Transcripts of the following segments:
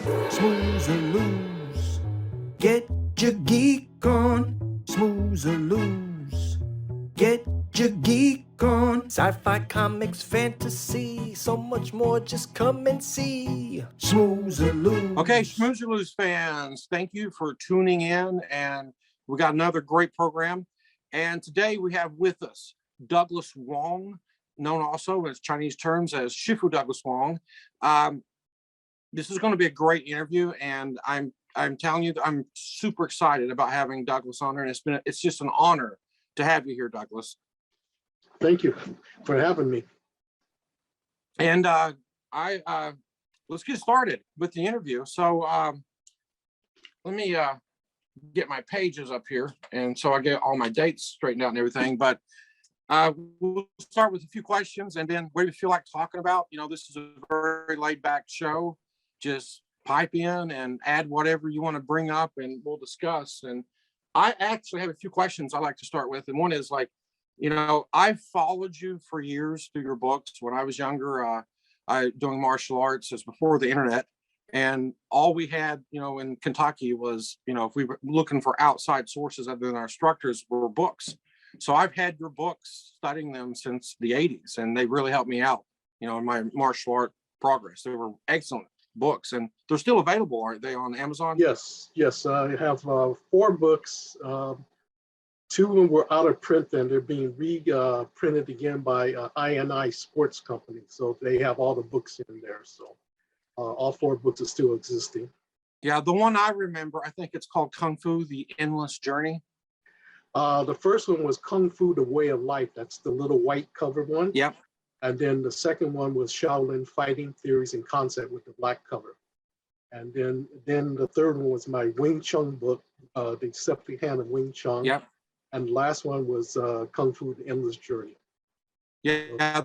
Schmooze or lose. Get your geek on. Schmooze or lose. Get your geek on. Sci-fi, comics, fantasy, so much more. Just come and see. Schmooze or lose. Okay, Schmooze or Lose fans, thank you for tuning in, and we got another great program. And today we have with us Douglas Wong, known also as Chinese terms as Sifu Douglas Wong. This is going to be a great interview, and I'm telling you, I'm super excited about having Douglas on here, and it's just an honor to have you here, Douglas. Thank you for having me. And let's get started with the interview. So let me get my pages up here, and so I get all my dates straightened out and everything. But we'll start with a few questions, and then what do you feel like talking about? You know, this is a very laid-back show. Just pipe in and add whatever you want to bring up, and we'll discuss. And I actually have a few questions I like to start with, and one is like, you know, I followed you for years through your books. When I was younger, doing martial arts, is before the internet, and all we had, you know, in Kentucky was, you know, if we were looking for outside sources other than our instructors, were books. So I've had your books, studying them since the 80s, and they really helped me out, you know, in my martial art progress. They were excellent books, and they're still available, aren't they, on Amazon? Yes. I have 4 books. 2 of them were out of print, and they're being reprinted again by INI Sports Company. So they have all the books in there. So all 4 books are still existing. Yeah, the one I remember, I think it's called Kung Fu, The Endless Journey. The first one was Kung Fu, The Way of Life. That's the little white cover one. Yep. And then the second one was Shaolin Fighting Theories and Concept with the black cover. And then the third one was my Wing Chun book, The Deceptive Hand of Wing Chun. Yep. And the last one was Kung Fu, The Endless Journey. Yeah.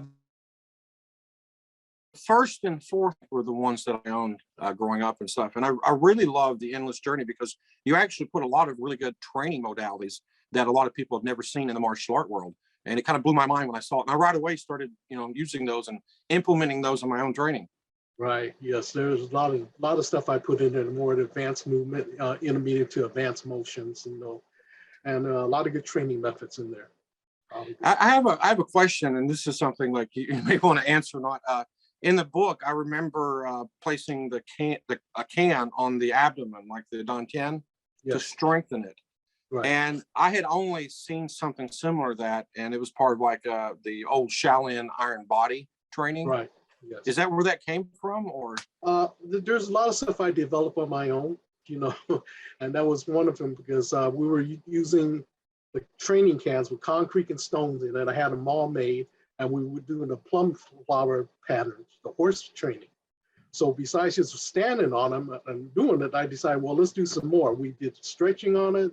First and fourth were the ones that I owned growing up and stuff. And I really love The Endless Journey because you actually put a lot of really good training modalities that a lot of people have never seen in the martial art world. And it kind of blew my mind when I saw it. And I right away started, you know, using those and implementing those in my own training. Right. Yes. There's a lot of stuff I put in there, more advanced movement, intermediate to advanced motions, you know, and a lot of good training methods in there. I have a question, and this is something like you may want to answer or not. In the book, I remember placing a can on the abdomen, like the dantian, yes, to strengthen it. Right. And I had only seen something similar to that, and it was part of like the old Shaolin Iron Body training. Right. Yes. Is that where that came from, or? There's a lot of stuff I developed on my own, you know, and that was one of them because we were using the training cans with concrete and stones in it. I had them all made, and we were doing the plum flower patterns, the horse training. So besides just standing on them and doing it, I decided, well, let's do some more. We did stretching on it.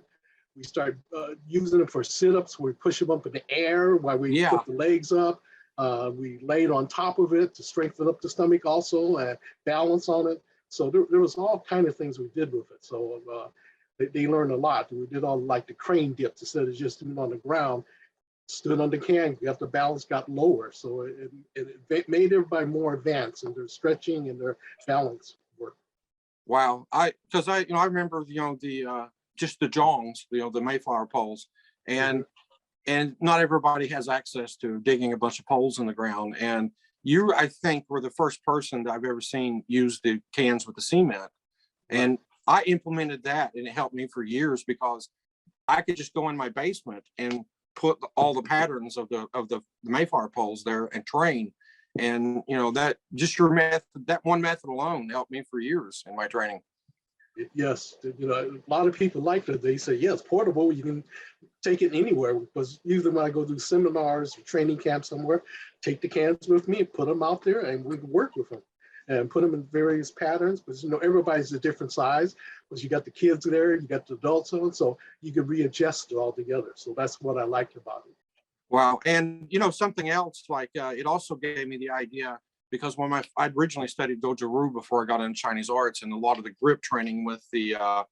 We started using them for sit-ups. We push them up in the air while we put the legs up. We laid on top of it to strengthen up the stomach also and balance on it. So there was all kind of things we did with it. So they learned a lot. We did all like the crane dips instead of just doing on the ground. Stood on the can, got the balance got lower. So it made everybody more advanced in their stretching and their balance work. Wow. I remember, you know, the just the jongs, you know, the Mayflower poles, and not everybody has access to digging a bunch of poles in the ground. And you, I think, were the first person that I've ever seen use the cans with the cement. And I implemented that, and it helped me for years because I could just go in my basement and put all the patterns of the Mayflower poles there and train. And, you know, that just your method, that one method alone helped me for years in my training. Yes, you know, a lot of people like that. They say, yes, portable, you can take it anywhere. Because usually when I go do seminars or training camps somewhere, take the cans with me, put them out there, and we can work with them and put them in various patterns. Because, you know, everybody's a different size. Because you got the kids there, you got the adults on, so you can readjust it all together. So that's what I liked about it. Wow. And, you know, something else, like it also gave me the idea, because when I'd originally studied Dojo Ryu before I got into Chinese arts, and a lot of the grip training with the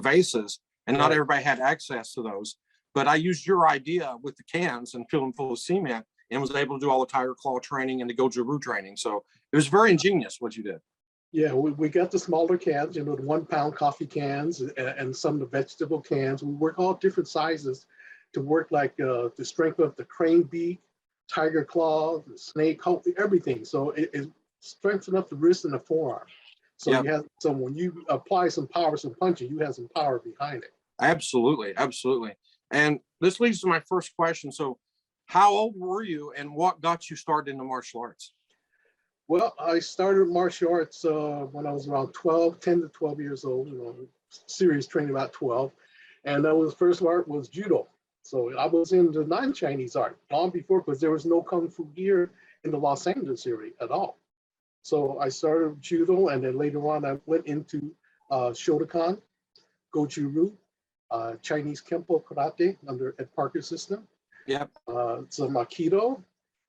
vases, and not everybody had access to those. But I used your idea with the cans and filled them full of cement, and was able to do all the tiger claw training and the Goju Ryu training. So it was very ingenious what you did. Yeah, we got the smaller cans, the 1 pound coffee cans and some of the vegetable cans. We work all different sizes to work like the strength of the crane beak, tiger claw, the snake, everything. So it strengthens up the wrist and the forearm. So Yep. you have, so when you apply some power, some punching, you have some power behind it. Absolutely, absolutely. And this leads to my first question. So how old were you and what got you started into martial arts? Well, I started martial arts when I was around 10 to 12 years old, serious training about 12. And that was first art was judo. So I was in the non-Chinese art long before, because there was no Kung Fu here in the Los Angeles area at all. So I started judo, and then later on I went into Shotokan, Goju-Ryu, Chinese Kempo Karate under Ed Parker system. Yep. Some Aikido.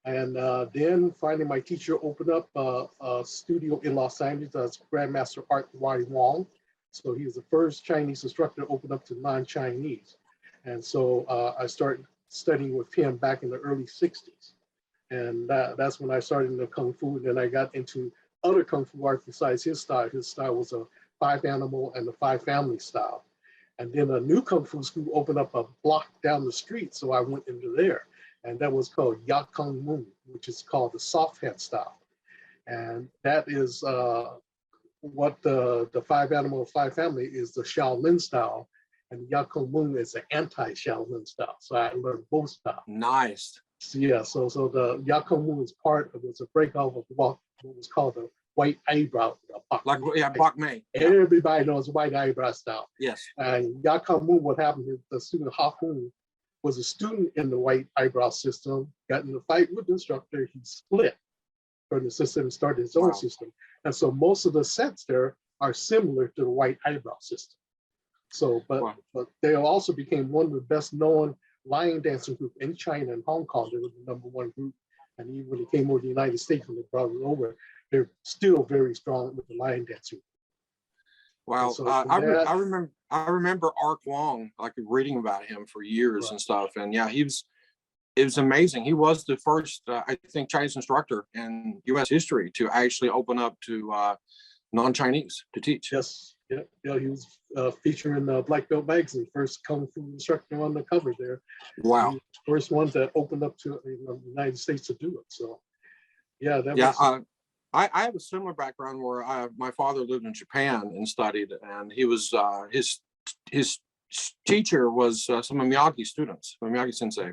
And then finally, my teacher opened up a studio in Los Angeles as Grandmaster Wong. So he was the first Chinese instructor to open up to non-Chinese. And so I started studying with him back in the early 60s. And that's when I started in the Kung Fu. And then I got into other Kung Fu art besides his style. His style was a 5-animal and the 5-family style. And then a new Kung Fu school opened up a block down the street. So I went into there. And that was called Ya Kung Moon, which is called the soft head style. And that is what the 5-animal, 5-family is, the Shaolin style. And Ya Kung Moon is the anti-Shaolin style. So I learned both styles. Nice. So, yeah, so the Ya Kung Moon is was a breakout of what was called the white eyebrow. Like, yeah, Bok Mei. Everybody knows white eyebrow style. Yes. And Ya Kung Moon, what happened is the student Ha Hung was a student in the white eyebrow system, got in a fight with the instructor, he split from the system and started his own system. And so most of the sets there are similar to the white eyebrow system. So, but they also became one of the best known lion dancing group in China and Hong Kong. They were the #1 group. And even when they came over to the United States, when they brought it over, they're still very strong with the lion dancing. Wow. So I remember Ark Wong, like reading about him for years and stuff. And yeah, it was amazing. He was the first, I think, Chinese instructor in U.S. history to actually open up to non-Chinese to teach. Yes. Yeah, he was featured in the Black Belt magazine, first Kung Fu instructor on the cover there. Wow. He was the first one that opened up to the United States to do it. So, yeah, that was. I have a similar background where my father lived in Japan and studied, and he was his teacher was some of Miyagi students, Miyagi sensei.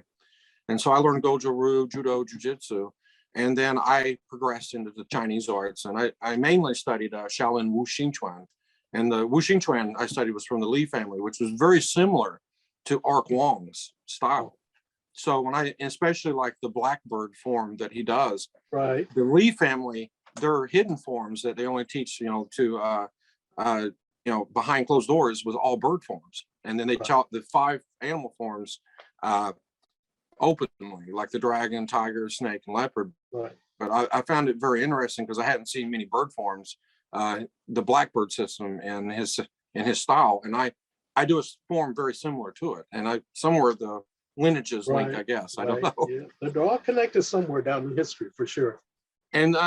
And so I learned Goju-Ryu, Judo, Jiu-Jitsu. And then I progressed into the Chinese arts, and I mainly studied Shaolin Wu Xingquan. And the Wu Xingquan I studied was from the Li family, which was very similar to Ark Wong's style. So especially like the blackbird form that he does, right. The Li family, their hidden forms that they only teach, behind closed doors was all bird forms. And then they taught the 5 animal forms openly, like the dragon, tiger, snake, and leopard. Right. But I found it very interesting because I hadn't seen many bird forms, the blackbird system in his style. And I do a form very similar to it. And somewhere the lineages link, I guess. I don't know. Yeah. They're all connected somewhere down in history for sure. And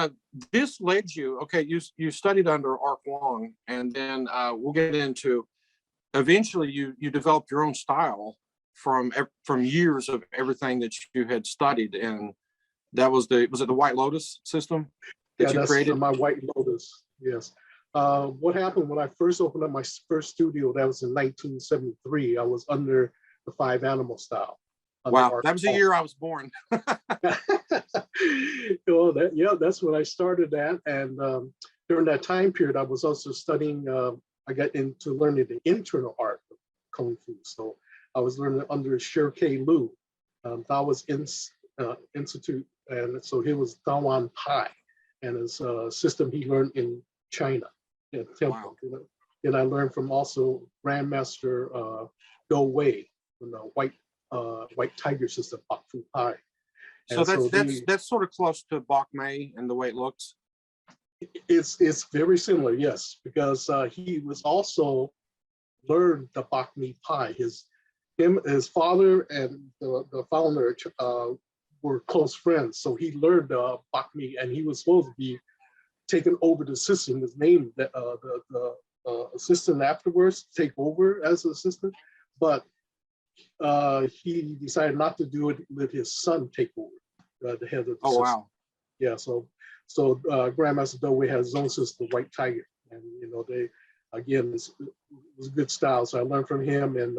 this led you, okay, you studied under Ark Wong, and then we'll get into, eventually you developed your own style from years of everything that you had studied. And that was it the White Lotus system that you created? My White Lotus, yes. What happened when I first opened up my first studio, that was in 1973, I was under the 5-animal style. Wow, that was the year I was born. That's when I started that. And during that time period, I was also studying, I got into learning the internal art of Kung Fu. So I was learning under Shirkei Lu. That was Institute. And so he was Dawan Pai, and his system he learned in China, in Temple. Wow. And I learned from also Grandmaster Go Wei from the White Tiger system, Bok Fu Pai. So that's sort of close to Bok Mei in the way it looks. It's very similar, yes, because he was also learned the Bok Mei Pai. His father and the founder were close friends, so he learned Bok Mei, and he was supposed to be taken over the system. His name, the assistant afterwards, take over as assistant, but he decided not to do it. Let his son take over the head of the Oh, system. wow. Yeah, so Grandmaster Doug Wong has his own sister, White Tiger, and they again it was good style. So I learned from him and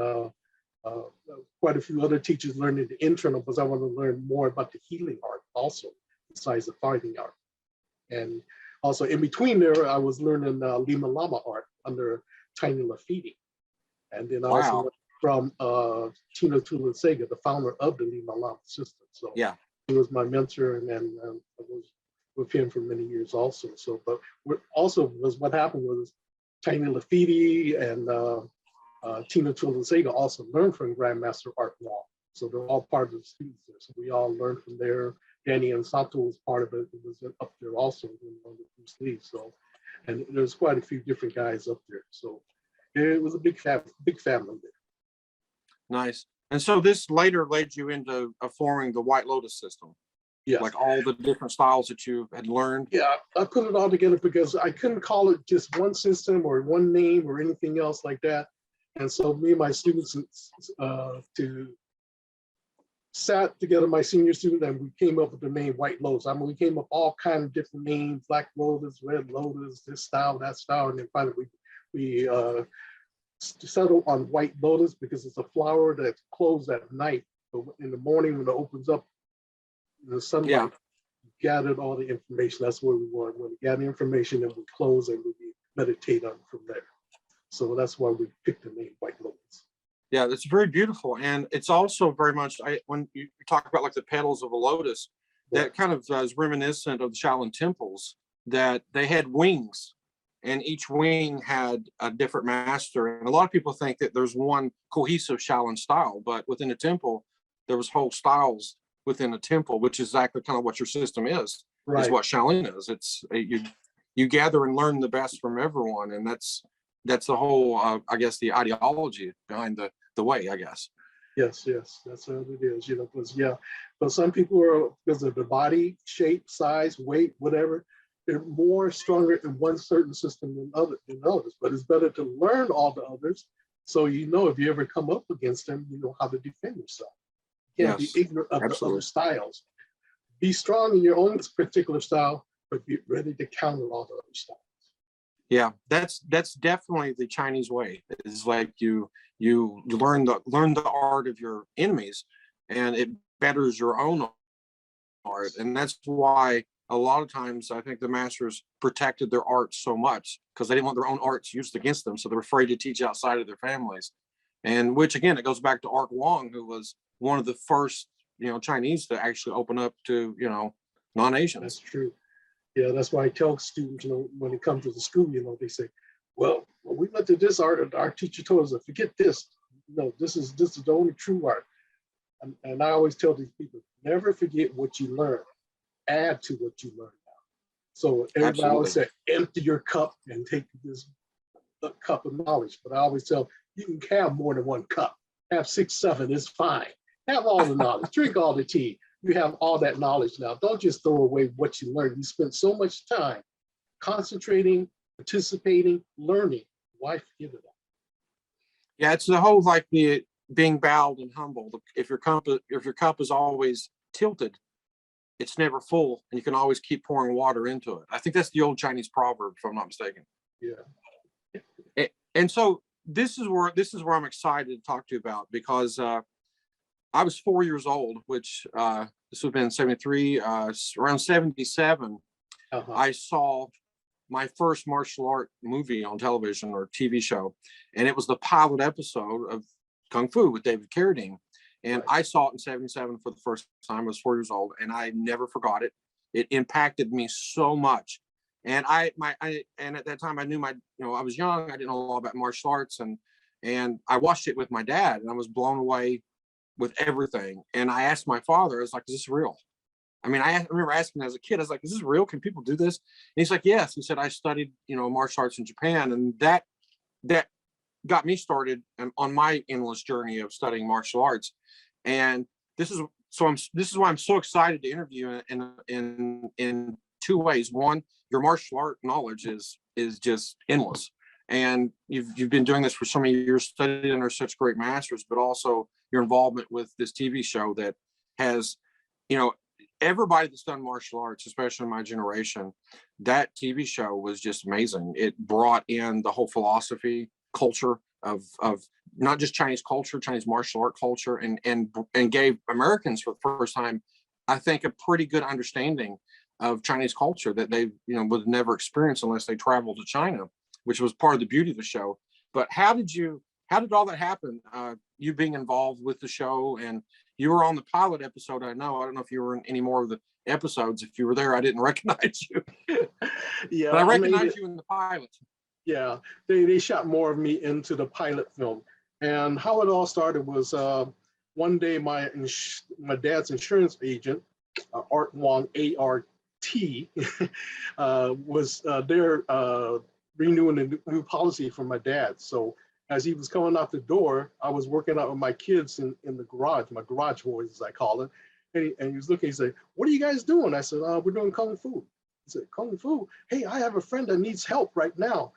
quite a few other teachers learning the internal, because I want to learn more about the healing art also, besides the fighting art. And also in between there, I was learning Lima Lama art under Tiny Lafiti, and then I also learned from Gina Torres, the founder of the Lima Lama system. So yeah, he was my mentor, and then I was with him for many years also. So, but what happened was Tiny Lafiti and Tina Tulasega also learned from Grandmaster Art Wong. So they're all part of the students there. So we all learned from there. Danny and Sato was part of it. It was up there also on the Bruce Lee. So, and there's quite a few different guys up there. So it was a big family there. Nice. And so this later led you into forming the White Lotus system. Yes. Like all the different styles that you had learned. Yeah, I put it all together because I couldn't call it just one system or one name or anything else like that. And so me and my students sat together, my senior student, and we came up with the name White Lotus. I mean, we came up all kind of different names, Black Lotus, Red Lotus, this style, that style. And then finally we settled on White Lotus because it's a flower that's closed at night. But in the morning when it opens up, the sunlight gathered all the information. That's where we want. When we gather information, and we close and we meditate on it from there. So that's why we picked the name White Lotus. Yeah, it's very beautiful, and it's also very much. When you talk about like the petals of a lotus, that kind of is reminiscent of the Shaolin temples. That they had wings, and each wing had a different master. And a lot of people think that there's one cohesive Shaolin style, but within a temple, there was whole styles within a temple, which is exactly kind of what your system is. Right. Is what Shaolin is. It's you gather and learn the best from everyone, and that's the whole I guess the ideology behind the way, I guess. Yes, that's what it is. Because but some people are, because of the body shape, size, weight, whatever, they're more stronger in one certain system than others. But it's better to learn all the others, so if you ever come up against them, you know how to defend yourself. You can't be ignorant of the other styles. Be strong in your own particular style, but be ready to counter all the other styles. Yeah, that's definitely the Chinese way. It's like you learn the art of your enemies, and it betters your own art. And that's why a lot of times I think the masters protected their art so much, because they didn't want their own arts used against them. So they're afraid to teach outside of their families. And which again, it goes back to Art Wong, who was one of the first, Chinese to actually open up to, non-Asians. That's true. Yeah, that's why I tell students, when they come to the school, they say, well, when we went to this art, our teacher told us, forget this. This is the only true art. And I always tell these people, never forget what you learn. Add to what you learn now. So everybody always say, empty your cup and take this cup of knowledge. But I always tell, you can have more than one cup. Have 6, 7, it's fine. Have all the knowledge, drink all the tea. You have all that knowledge now. Don't just throw away what you learned. You spent so much time concentrating, participating, learning. Why forget it all? Yeah, it's the whole like the being bowed and humble. If your cup is always tilted, it's never full, and you can always keep pouring water into it. I think that's the old Chinese proverb, if I'm not mistaken. Yeah. And so this is where I'm excited to talk to you about, because I was 4 years old, which this would have been 73, around 77. I saw my first martial art movie on television or TV show, and it was the pilot episode of Kung Fu with David Carradine. And I saw it in 77 for the first time. I was 4 years old, and I never forgot it. It impacted me so much. And and at that time I knew I was young. I didn't know a lot about martial arts, and I watched it with my dad, and I was blown away with everything. And I asked my father, I was like, is this real? I mean, I remember asking as a kid, I was like, is this real? Can people do this? And he's like, yes. He said, I studied, martial arts in Japan. And that got me started on my endless journey of studying martial arts. And this is why I'm so excited to interview and two ways. One, your martial art knowledge is just endless. And you've been doing this for so many years, studied under such great masters, but also your involvement with this TV show that has, you know, everybody that's done martial arts, especially my generation, that TV show was just amazing. It brought in the whole philosophy, culture of not just Chinese culture, Chinese martial art culture, and gave Americans for the first time, I think, a pretty good understanding of Chinese culture that they, would never experience unless they traveled to China, which was part of the beauty of the show. But how did all that happen? You being involved with the show, and you were on the pilot episode. I don't know if you were in any more of the episodes. If you were there, I didn't recognize you. Yeah, but I recognized you in the pilot. Yeah, they shot more of me into the pilot film. And how it all started was one day my dad's insurance agent, Art Wong, A-R-T, was there renewing a new policy for my dad. So as he was coming out the door, I was working out with my kids in the garage, my garage boys, as I call it. And he was looking, he said, "What are you guys doing?" I said, "We're doing Kung Fu." He said, "Kung Fu? Hey, I have a friend that needs help right now."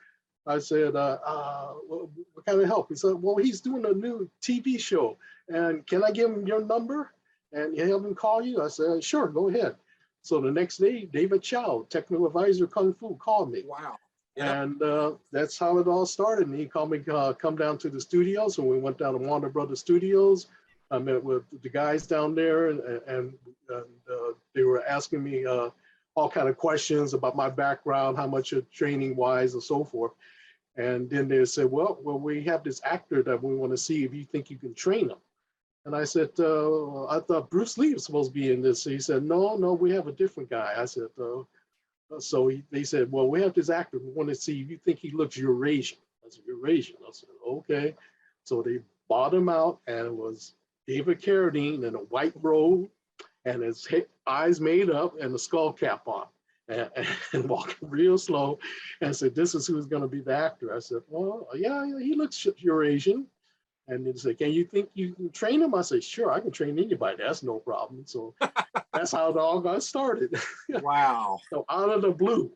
I said, "What kind of help?" He said, "Well, he's doing a new TV show, and can I give him your number and have him call you?" I said, "Sure, go ahead." So the next day, David Chow, technical advisor Kung Fu, called me. Wow. Yep. And that's how it all started. And he called me, come down to the studio. So we went down to Warner Brothers Studios. I met with the guys down there, and they were asking me all kind of questions about my background, how much training wise, and so forth. And then they said, well, we have this actor that we want to see if you think you can train him. And I said, I thought Bruce Lee was supposed to be in this. He said, no, we have a different guy. I said, so they said, well, we have this actor. We want to see if you think he looks Eurasian. I said, Eurasian? I said, okay. So they bought him out, and it was David Carradine in a white robe and his eyes made up and the skull cap on. And walking real slow, and said, "This is who's going to be the actor." I said, "Well, yeah, he looks Eurasian." And they said, "Can you think you can train him?" I said, "Sure, I can train anybody. That's no problem." So that's how it all got started. Wow. So out of the blue,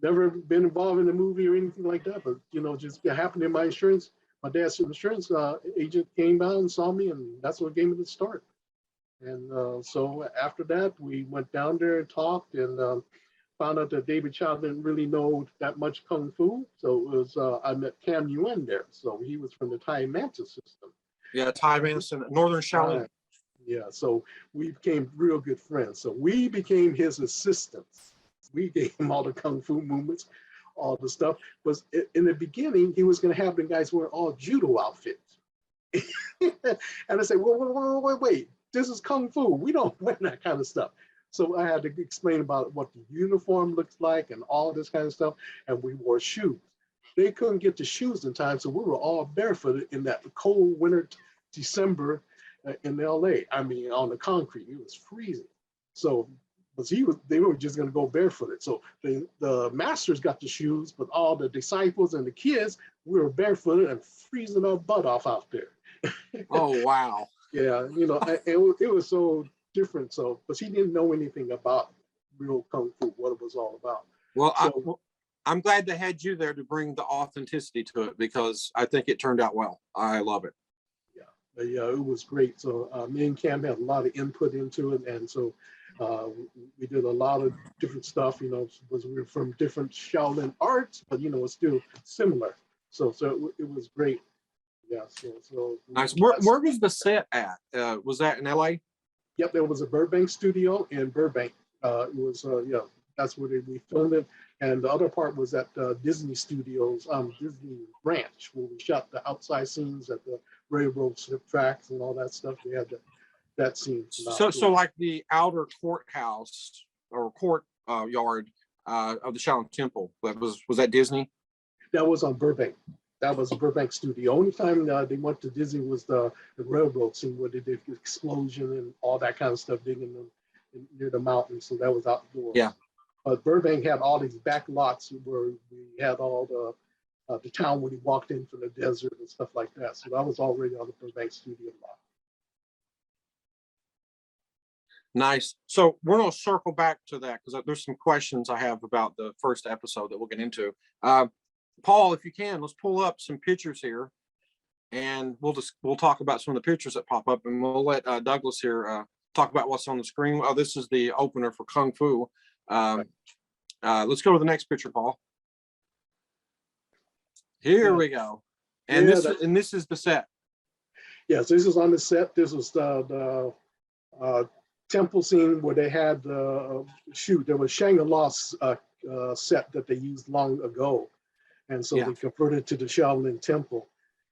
never been involved in a movie or anything like that, but just it happened in my insurance. My dad's insurance agent came down and saw me, and that's what gave me the start. And so after that, we went down there and talked, and found out that David Chow didn't really know that much Kung Fu. So it was, I met Cam Yuen there. So he was from the Thai Mantis system. Yeah, Thai Mantis and Northern Shaolin. Yeah, so we became real good friends. So we became his assistants. We gave him all the Kung Fu movements, all the stuff. Was in the beginning, he was going to have the guys wear all judo outfits. And I said, wait. This is Kung Fu. We don't wear that kind of stuff. So I had to explain about what the uniform looks like and all this kind of stuff. And we wore shoes. They couldn't get the shoes in time, so we were all barefooted in that cold winter December in LA. I mean, on the concrete, it was freezing. So, they were just going to go barefooted. So the masters got the shoes, but all the disciples and the kids, we were barefooted and freezing our butt off out there. Oh, wow. Yeah, it was so different. So, but he didn't know anything about real Kung Fu, what it was all about. Well, So, I'm glad they had you there to bring the authenticity to it, because I think it turned out well. I love it. Yeah, it was great. So me and Cam had a lot of input into it, and so we did a lot of different stuff. Was we were from different Shaolin arts, but it's still similar. So it was great. Yeah, so nice. Where was the set at? Was that in LA? Yep, there was a Burbank studio in Burbank. It was that's where we filmed it, and the other part was at Disney Studios, Disney Ranch, where we shot the outside scenes at the railroad tracks and all that stuff. We had that scene. So like the outer courthouse or court yard of the Shaolin Temple. Was that Disney? That was on Burbank. That was a Burbank studio. Only time they went to Disney was the railroad scene where they did the explosion and all that kind of stuff digging near the mountains. So that was outdoors. Yeah. But Burbank had all these back lots where we had all the town when you walked in from the desert and stuff like that. So that was already on the Burbank studio lot. Nice. So we're going to circle back to that because there's some questions I have about the first episode that we'll get into. Paul, if you can, let's pull up some pictures here, and we'll talk about some of the pictures that pop up, and we'll let Douglas here talk about what's on the screen. Oh, this is the opener for Kung Fu. Let's go to the next picture, Paul. Here we go. And this is the set. Yes, this is on the set. This was the temple scene where they had the shoot. There was Shangri-La's set that they used long ago. And so they converted to the Shaolin Temple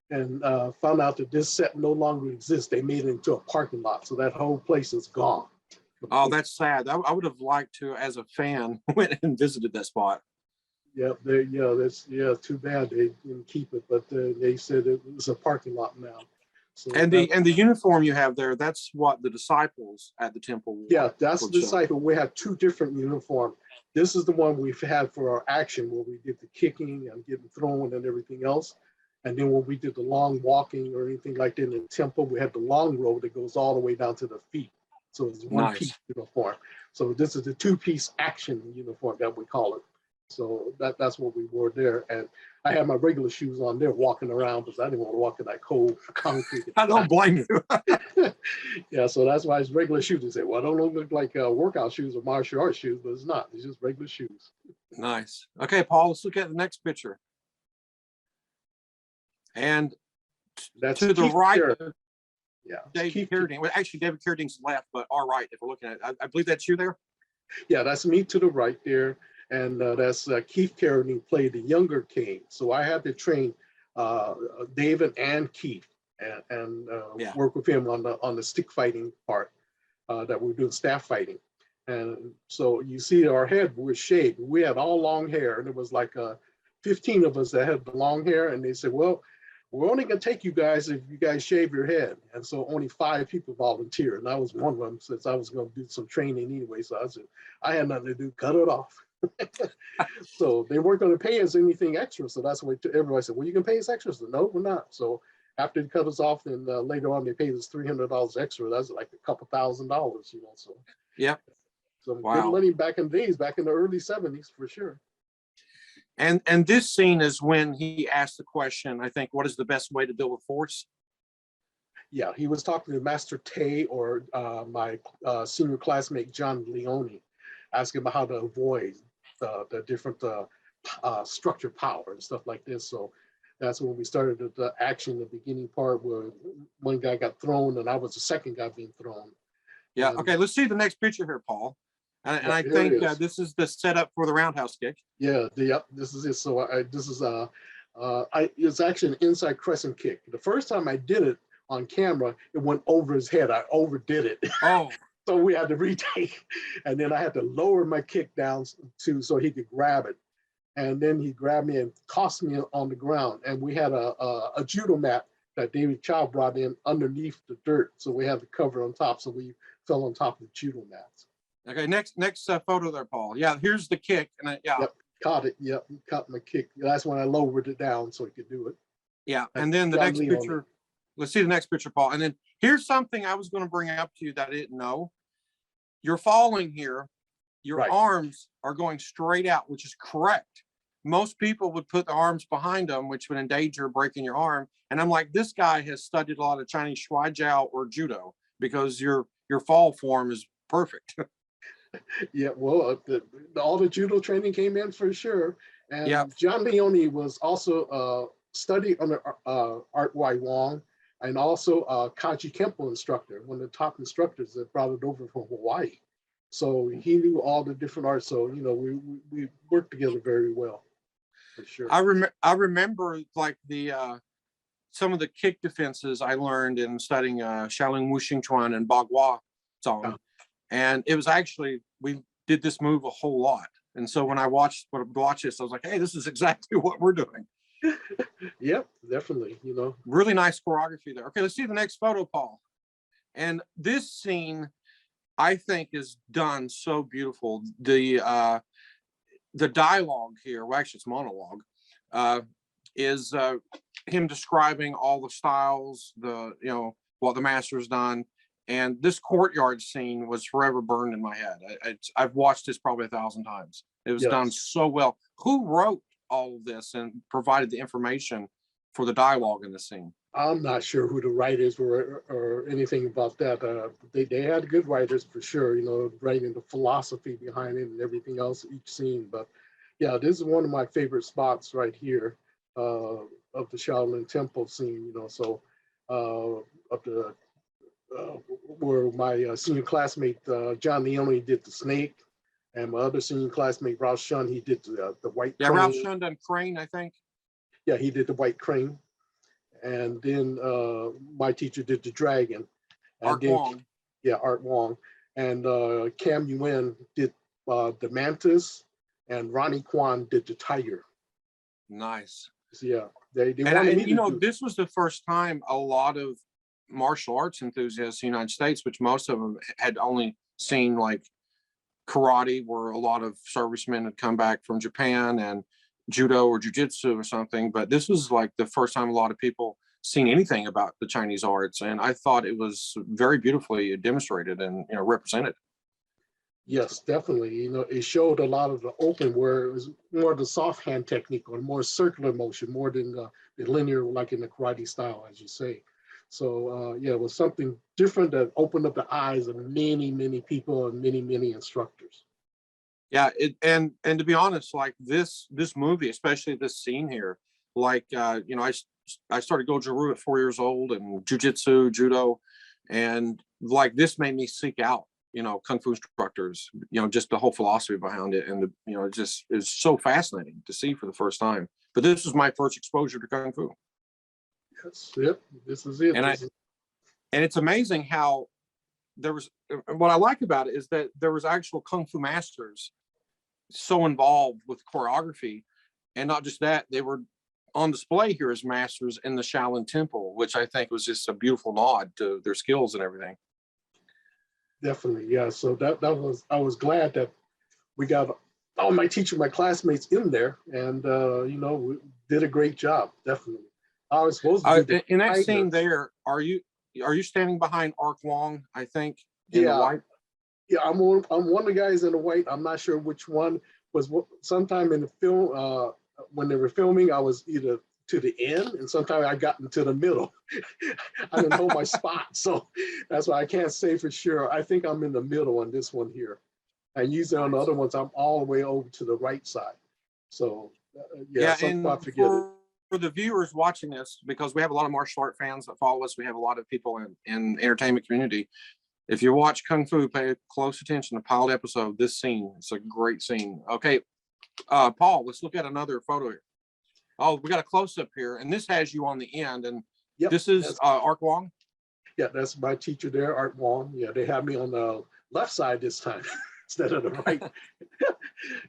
and found out that this set no longer exists. They made it into a parking lot. So that whole place is gone. Oh, that's sad. I would have liked to, as a fan, went and visited that spot. Yeah, that's too bad they didn't keep it, but they said it was a parking lot now. So and the uniform you have there, that's what the disciples at the temple wore. Yeah, that's the disciple. We have two different uniforms. This is the one we've had for our action where we did the kicking and getting thrown and everything else. And then when we did the long walking or anything like that in the temple, we had the long robe that goes all the way down to the feet. So it's one piece uniform. So this is the two-piece action uniform that we call it. So that's what we wore there. And I had my regular shoes on there walking around because I didn't want to walk in that cold concrete. I don't blame you. Yeah, so that's why it's regular shoes. They say, well, I don't look like workout shoes or martial arts shoes, but it's not. It's just regular shoes. Nice. Okay, Paul, let's look at the next picture. And that's to the right, yeah, David Carradine. Well, actually, David Carradine's left, but all right, if we're looking at it, I believe that's you there. Yeah, that's me to the right there. And that's Keith Carradine played the younger King. So I had to train David and Keith and work with him on the stick fighting part that we're doing staff fighting. And so you see our head was shaved. We had all long hair, and it was like 15 of us that had the long hair. And they said, well, we're only going to take you guys if you guys shave your head. And so only 5 people volunteered. And I was one of them since I was going to do some training anyway. So I said, I had nothing to do, cut it off. So they weren't going to pay us anything extra. So that's what everybody said, well, you can pay us extra. So no, we're not. So after they cut us off, and later on they paid us $300 extra. That's like a couple $1,000, So yeah, some good money back in the days, back in the early 70s for sure. And this scene is when he asked the question, I think, what is the best way to deal with force? Yeah, he was talking to Master Tay or my senior classmate, John Leone, asking about how to avoid the different structure power and stuff like this. So that's when we started the action, the beginning part where one guy got thrown and I was the second guy being thrown. Yeah, and, okay, let's see the next picture here, Paul. And I think this is the setup for the roundhouse kick. Yeah, this is it. So it's actually an inside crescent kick. The first time I did it on camera, it went over his head. I overdid it. Oh. So we had to retake, and then I had to lower my kick down so he could grab it. And then he grabbed me and tossed me on the ground. And we had a judo mat that David Chow brought in underneath the dirt. So we had the cover on top. So we fell on top of the judo mats. Okay, next photo there, Paul. Yeah, here's the kick. And Yep, caught it. Yep, caught my kick. That's when I lowered it down so he could do it. Yeah, and then the next picture. Let's see the next picture, Paul. And then here's something I was going to bring up to you that I didn't know. You're falling here. Your arms are going straight out, which is correct. Most people would put the arms behind them, which would endanger breaking your arm. And I'm like, this guy has studied a lot of Chinese Shuai Jiao or Judo because your fall form is perfect. Yeah, well, all the judo training came in for sure. And John Leone was also studied under Art Y. Wong, and also Kaji Kempo instructor, one of the top instructors that brought it over from Hawaii. So he knew all the different arts. So, we worked together very well, for sure. I remember like some of the kick defenses I learned in studying Shaolin Wuxing Chuan and Bagua Zong. And it was actually, we did this move a whole lot. And so when I watched this, I was like, hey, this is exactly what we're doing. Yep, definitely, Really nice choreography there. Okay, let's see the next photo, Paul. And this scene, I think, is done so beautiful. The dialogue here, well, actually it's monologue, is him describing all the styles, what the master's done. And this courtyard scene was forever burned in my head. I've watched this probably 1,000 times. It was done so well. Who wrote all of this and provided the information for the dialogue in the scene? I'm not sure who the writers were or anything about that. They had good writers for sure, you know, writing the philosophy behind it and everything else, each scene. But yeah, this is one of my favorite spots right here of the Shaolin Temple scene, you know. So up the where my senior classmate John Leone did the snake, and my other senior classmate Ralph Shun, he did the white crane. Ralph Shun done crane, I think. Yeah, he did the white crane. And then my teacher did the dragon. And Art Wong. Yeah, Art Wong. And Cam Yuen did the mantis, and Ronnie Kwan did the tiger. Nice. So, yeah, they and wanted me you know, to this was the first time a lot of martial arts enthusiasts in the United States, which most of them had only seen like karate, where a lot of servicemen had come back from Japan, and judo or jujitsu or something. But this was like the first time a lot of people seen anything about the Chinese arts, and I thought it was very beautifully demonstrated and, you know, represented. Yes, definitely. You know, it showed a lot of the open, where it was more the soft hand technique or more circular motion, more than the linear, like in the karate style, as you say. So yeah, it was something different that opened up the eyes of many, many people and many, many instructors. Yeah, and to be honest, like this movie, especially this scene here, like you know, I started Goju-Ryu at 4 years old, and jujitsu, judo, and like this made me seek out, you know, kung fu instructors, you know, just the whole philosophy behind it, and the, you know, it just is so fascinating to see for the first time. But this was my first exposure to kung fu. Yes, yep, this is it. And it's amazing how there was, what I like about it is that there was actual kung fu masters so involved with choreography, and not just that, they were on display here as masters in the Shaolin Temple, which I think was just a beautiful nod to their skills and everything. Definitely, yeah. So that was, I was glad that we got all my teacher, my classmates in there, and you know, we did a great job. Definitely. I was supposed to be in that scene there, are you standing behind Art Wong, I think, in the white? Yeah, I'm one of the guys in the white. I'm not sure which one was. Sometime in the film, when they were filming, I was either to the end, and sometimes I got into the middle. I didn't know my spot, so that's why I can't say for sure. I think I'm in the middle on this one here, and usually on the other ones, I'm all the way over to the right side. So yeah, and I forget it. For the viewers watching this, because we have a lot of martial art fans that follow us, we have a lot of people in the entertainment community. If you watch Kung Fu, pay close attention to pilot episode, this scene, it's a great scene. Okay, Paul, let's look at another photo here. Oh, we got a close-up here, and this has you on the end, and this is Art Wong? Yeah, that's my teacher there, Art Wong. Yeah, they have me on the left side this time instead of the right.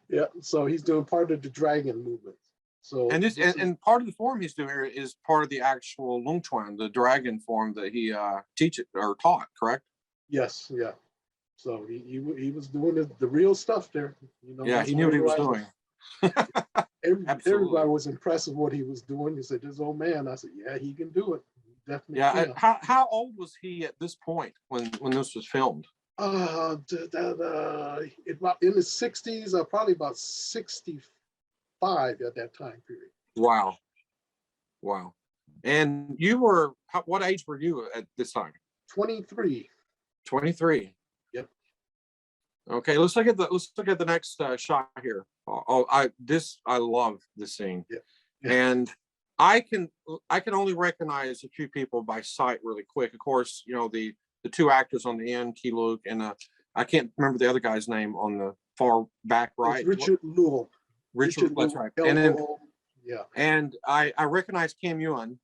Yeah, so he's doing part of the dragon movement. So and and part of the form he's doing here is part of the actual Lung Chuan, the dragon form that he taught, correct? Yes, yeah. So he was doing the real stuff there. You know, yeah, he knew what he was doing. Everybody was impressed with what he was doing. He said, "This old man." I said, "Yeah, he can do it. He definitely." Yeah. Can. How old was he at this point when this was filmed? In the 60s, probably about 65 at that time period. Wow. And you were, what age were you at this time? 23. 23. Yep. Okay, let's look at the next shot here. I love this scene. Yeah. And I can only recognize a few people by sight really quick. Of course, you know, the two actors on the end, Key Luke, and I can't remember the other guy's name on the far back right. It's Richard Luo. Richard, that's right. And then, and I recognize Cam Yuen.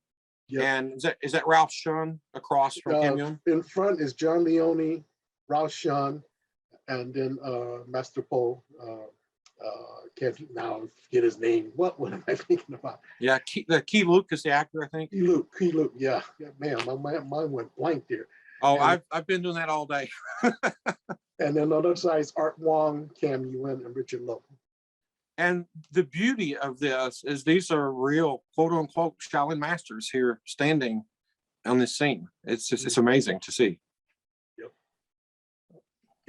Yep. And is that Ralph Shun across from Cam Yuen? In front is John Leone, Ralph Shun, and then Master Po. Can't now forget his name. What am I thinking about? Yeah, Key Luke is the actor, I think. Key Luke. Yeah, man, my mind went blank there. Oh, and I've been doing that all day. And then on the other side is Art Wong, Cam Yuen, and Richard Luo. And the beauty of this is these are real quote unquote Shaolin masters here standing on this scene. It's amazing to see.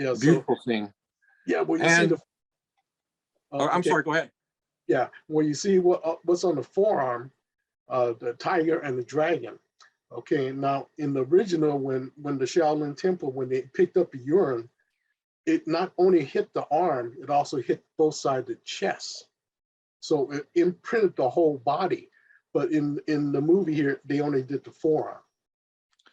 Yeah. So Beautiful scene. yeah, well, you see And the. I'm Okay. sorry, go ahead. Yeah, well, you see what's on the forearm, the tiger and the dragon. Okay, now in the original, when the Shaolin Temple, when they picked up the urine, it not only hit the arm, it also hit both sides of the chest. So it imprinted the whole body. But in the movie here, they only did the forearm.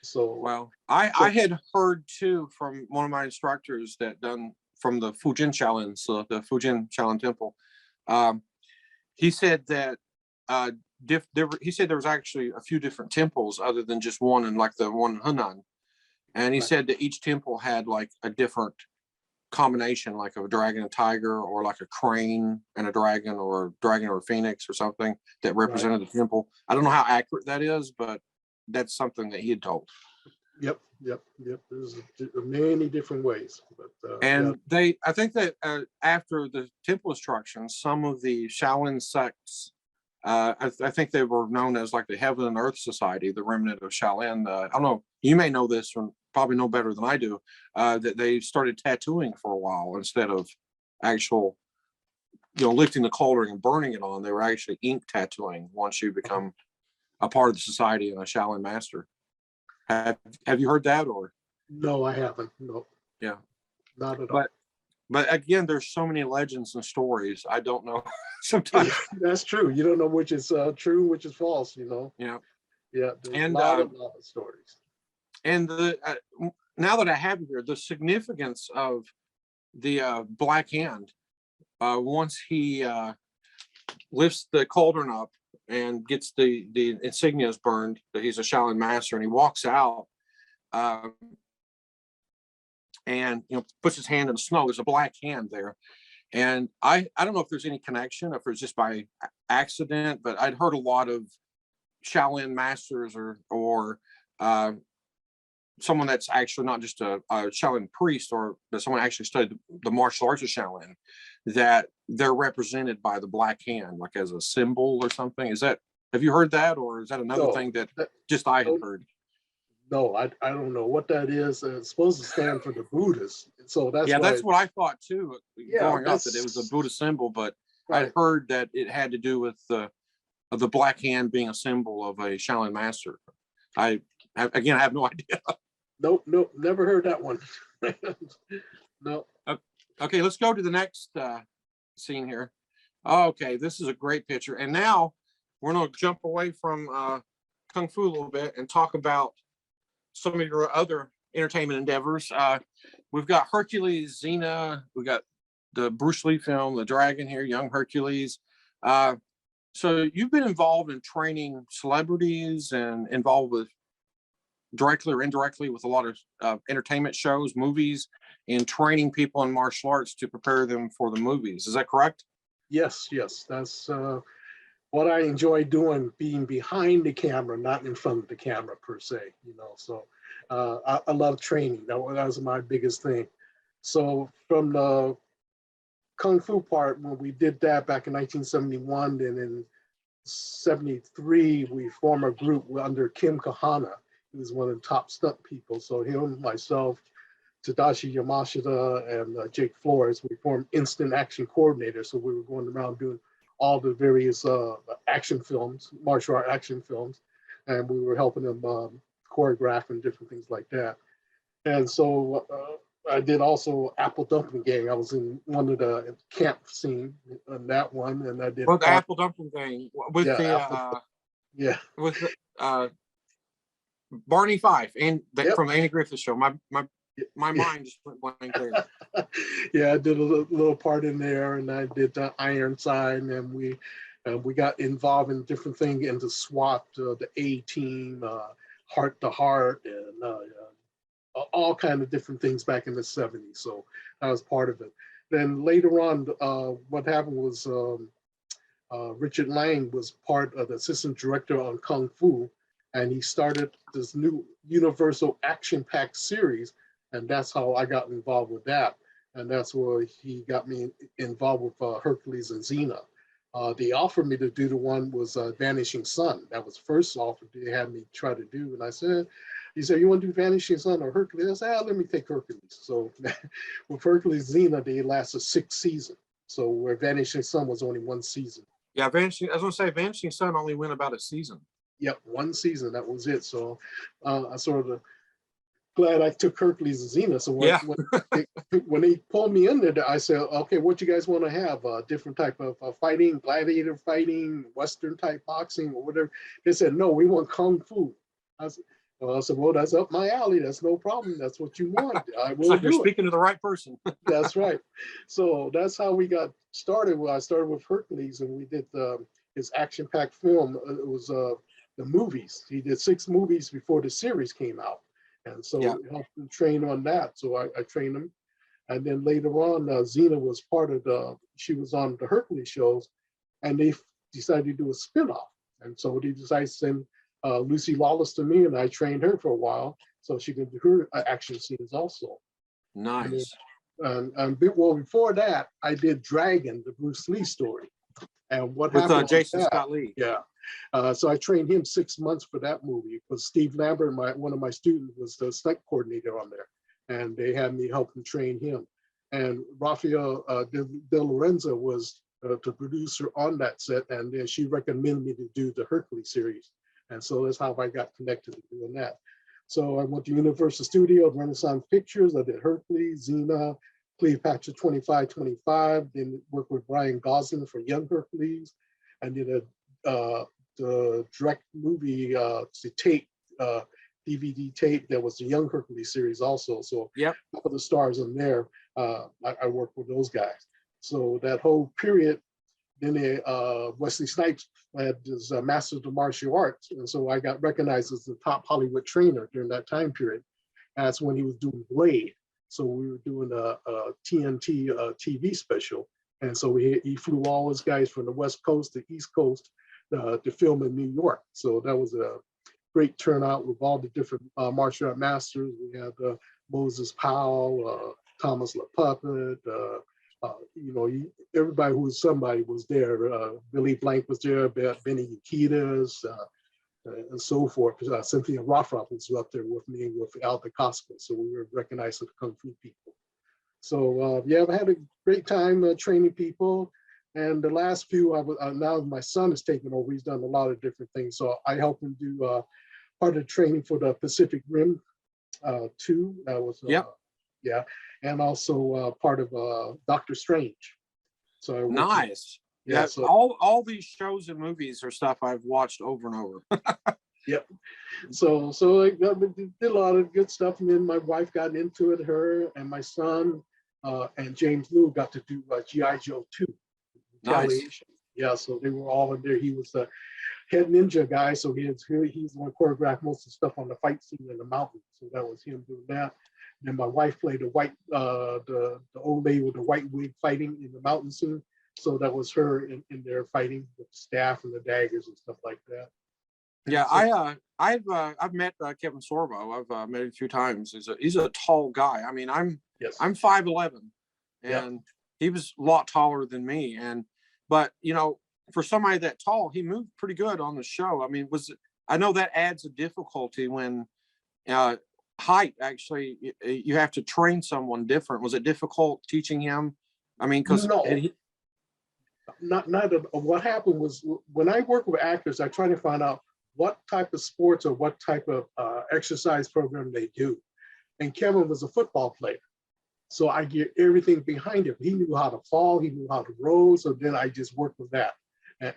So Well, I had heard too from one of my instructors that done from the Fujin Shaolin, so the Fujin Shaolin Temple. He said that he said there was actually a few different temples other than just one, and like the one in Hunan. And he said that each temple had like a different combination, like a dragon and tiger, or like a crane and a dragon, or a dragon or a phoenix or something that represented the temple. I don't know how accurate that is, but that's something that he had told. Yep. There's many different ways. But And I think that after the temple destruction, some of the Shaolin sects, I think they were known as like the Heaven and Earth Society, the remnant of Shaolin. I don't know, you may know this, or probably know better than I do, that they started tattooing for a while instead of actual, lifting the cauldron and burning it on. They were actually ink tattooing once you become a part of the society and a Shaolin master. Have you heard that, or? no, I haven't. No. Yeah. Not at all. But again, there's so many legends and stories. I don't know. Sometimes That's true. You don't know which is true, which is false. Yeah. Yeah. There's And a lot of stories. And now that I have you here, the significance of the Black Hand, once he lifts the cauldron up and gets the insignias burned, that he's a Shaolin master, and he walks out, and puts his hand in the snow. There's a black hand there, and I don't know if there's any connection, if it's just by accident, but I'd heard a lot of Shaolin masters or someone that's actually not just a Shaolin priest, or that someone actually studied the martial arts of Shaolin, that they're represented by the black hand, like as a symbol or something. Have you heard that, or is that another thing that just I had heard? No, I don't know what that is. It's supposed to stand for the Buddhists. So that's what I thought too, growing up, that it was a Buddhist symbol, but I'd heard that it had to do with the black hand being a symbol of a Shaolin master. I have no idea. Nope, never heard that one. No. Okay, let's go to the next scene here. Okay, this is a great picture. And now we're going to jump away from Kung Fu a little bit and talk about some of your other entertainment endeavors. We've got Hercules, Xena. We got the Bruce Lee film, The Dragon here, Young Hercules. So you've been involved in training celebrities and involved with directly or indirectly with a lot of entertainment shows, movies, and training people in martial arts to prepare them for the movies. Is that correct? Yes. That's what I enjoy doing, being behind the camera, not in front of the camera per se. So I love training. That was my biggest thing. So from the Kung Fu part, when we did that back in 1971, and in 73, we formed a group under Kim Kahana. He was one of the top stunt people. So him, myself, Tadashi Yamashita, and Jake Flores, we formed Instant Action Coordinator. So we were going around doing all the various action films, martial art action films, and we were helping them choreograph and different things like that. And so I did also Apple Dumpling Gang. I was in one of the camp scene on that one, and I did. Well, the Apple Dumpling Gang with with Barney Fife and from the Andy Griffith Show. My mind just went blank there. Yeah, I did a little part in there, and I did the Ironside, and we got involved in different things in the SWAT, the A-Team, Heart to Heart, and all kind of different things back in the 70s. So I was part of it. Then later on, what happened was Richard Lang was part of the assistant director on Kung Fu, and he started this new Universal Action Pack series, and that's how I got involved with that. And that's where he got me involved with Hercules and Xena. They offered me to do the one was Vanishing Sun. That was first offer they had me try to do, and I said, he said, you want to do Vanishing Son or Hercules? I said, let me take Hercules. So with Hercules Xena, they lasted 6 seasons. So where Vanishing Son was only 1 season. Yeah, Vanishing. I was gonna say Vanishing Son only went about a season. Yep, 1 season. That was it. So I sort of glad I took Hercules and Xena. So when they pulled me in there, I said, okay, what you guys want to have? Different type of fighting, gladiator fighting, Western type boxing, or whatever. They said, no, we want Kung Fu. I said, well, that's up my alley. That's no problem. That's what you want. I will So you're do it. speaking to the right person. That's right. So that's how we got started. Well, I started with Hercules, and we did his action-packed film. It was the movies. He did 6 movies before the series came out. And so we helped him train on that. So I trained him. And then later on, Xena was part of she was on the Hercules shows, and they decided to do a spinoff. And so they decided to send Lucy Lawless to me, and I trained her for a while so she could do her action scenes also. Nice. And well, before that, I did Dragon, the Bruce Lee story. And what with happened Jason with that, Scott Lee. Yeah. So I trained him 6 months for that movie because Steve Lambert, one of my students, was the stunt coordinator on there. And they had me help him train him. And Rafael De Lorenzo was the producer on that set. And then she recommended me to do the Hercules series. And so that's how I got connected to doing that. So I went to Universal Studios, Renaissance Pictures. I did Hercules, Xena, Cleopatra 2525. Then worked with Ryan Gosling for Young Hercules. And did the direct movie, the tape, DVD tape that was the Young Hercules series also. So yep, a couple of the stars in there, I worked with those guys. So that whole period, then Wesley Snipes had his Masters of Martial Arts. And so I got recognized as the top Hollywood trainer during that time period. That's when he was doing Blade. So we were doing a TNT TV special. And so he flew all his guys from the West Coast to East Coast to film in New York. So that was a great turnout with all the different martial art masters. We had Moses Powell, Thomas LaPuppet, everybody who was somebody was there. Billy Blank was there, Benny Yakitas, and so forth. Cynthia Rothrock was up there with me with Al DeCosco. So we were recognized as the Kung Fu people. So I had a great time training people. And the last few, now my son is taking over. He's done a lot of different things. So I helped him do part of the training for the Pacific Rim 2. That was, and also part of Doctor Strange. So nice. So all these shows and movies are stuff I've watched over and over. Yep. So I did a lot of good stuff. And then my wife got into it, her and my son and James Liu got to do G.I. Joe 2. Nice. Yeah, so they were all in there. He was the head ninja guy, so he's the one choreographed most of the stuff on the fight scene in the mountains. So that was him doing that. And then my wife played the old lady with the white wig fighting in the mountain scene. So that was her in there fighting with the staff and the daggers and stuff like that. Yeah, so, I've met Kevin Sorbo. I've met him a few times. He's a tall guy. I mean, I'm 5'11", and he was a lot taller than me. But for somebody that tall, he moved pretty good on the show. I mean, I know that adds a difficulty when height, actually, you have to train someone different. Was it difficult teaching him? I mean, because not what happened was when I work with actors, I try to find out what type of sports or what type of exercise program they do. And Kevin was a football player. So I get everything behind him. He knew how to fall, he knew how to roll. So then I just worked with that.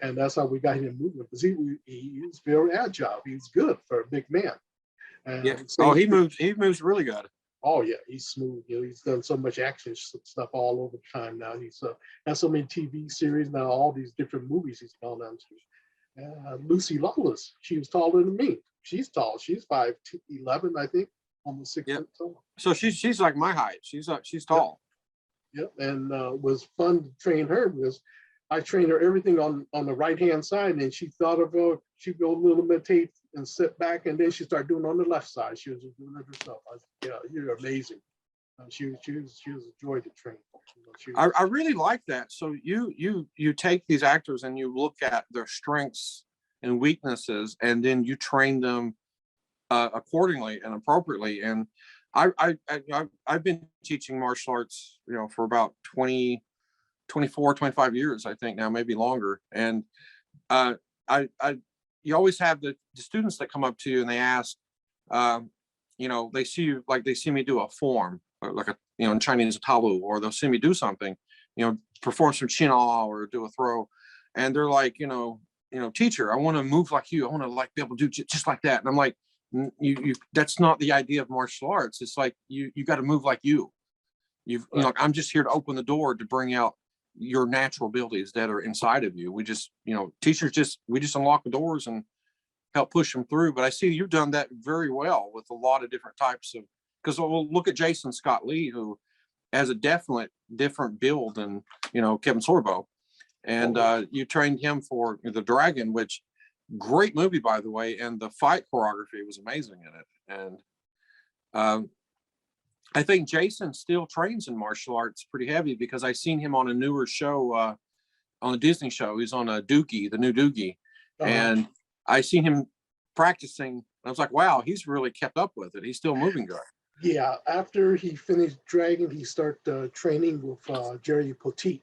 And that's how we got him moving, because he was very agile. He was good for a big man. And he moves really good. Oh yeah, he's smooth. He's done so much action stuff all over the time now. He's has so many TV series now, all these different movies he's gone on to. Lucy Lawless, she was taller than me. She's tall. She's 5'11", I think, almost 6 foot tall. So she's like my height. She's tall. Yep. And it was fun to train her because I trained her everything on the right hand side, and she thought of she'd go a little meditate and sit back, and then she started doing on the left side. She was just doing it herself. I was, you're amazing. She was a joy to train. I really like that. So you take these actors and you look at their strengths and weaknesses, and then you train them accordingly and appropriately. And I've been teaching martial arts, for about 24, 25 years, I think now, maybe longer. And you always have the students that come up to you and they ask, they see you, like they see me do a form, or like in Chinese, a talu, or they'll see me do something, perform some chin aw or do a throw. And they're like, teacher, I want to move like you. I want to like be able to do just like that. And I'm like, you that's not the idea of martial arts. It's like you got to move like you. I'm just here to open the door to bring out your natural abilities that are inside of you. We just, teachers we just unlock the doors and help push them through. But I see you've done that very well with a lot of different types of, because we'll look at Jason Scott Lee, who has a definite different build than, Kevin Sorbo. And you trained him for The Dragon, which great movie, by the way. And the fight choreography was amazing in it. And I think Jason still trains in martial arts pretty heavy, because I seen him on a newer show, on a Disney show. He's on a Doogie, the new Doogie. And I seen him practicing. I was like, wow, he's really kept up with it. He's still moving good. Yeah, after he finished Dragon, he started training with Jerry Poteet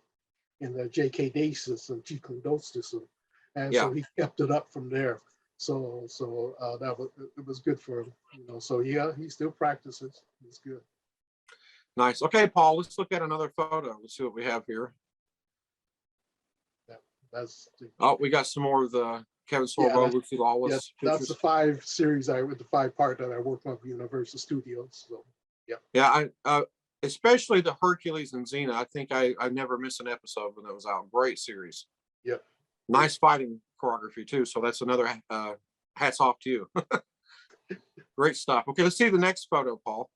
in the J.K. Day system, Jeet Kune Do system. And so he kept it up from there. So it was good for him, So yeah, he still practices. It's good. Nice. Okay, Paul, let's look at another photo. Let's see what we have here. Yeah, we got some more of the Kevin Sorbo, Lucy Lawless. Yeah, that's the 5 series with the 5-part that I worked on for Universal Studios. So yeah. Yeah, I especially the Hercules and Xena. I think I never missed an episode when that was out. Great series. Yep. Nice fighting choreography too. So that's another hats off to you. Great stuff. Okay, let's see the next photo, Paul.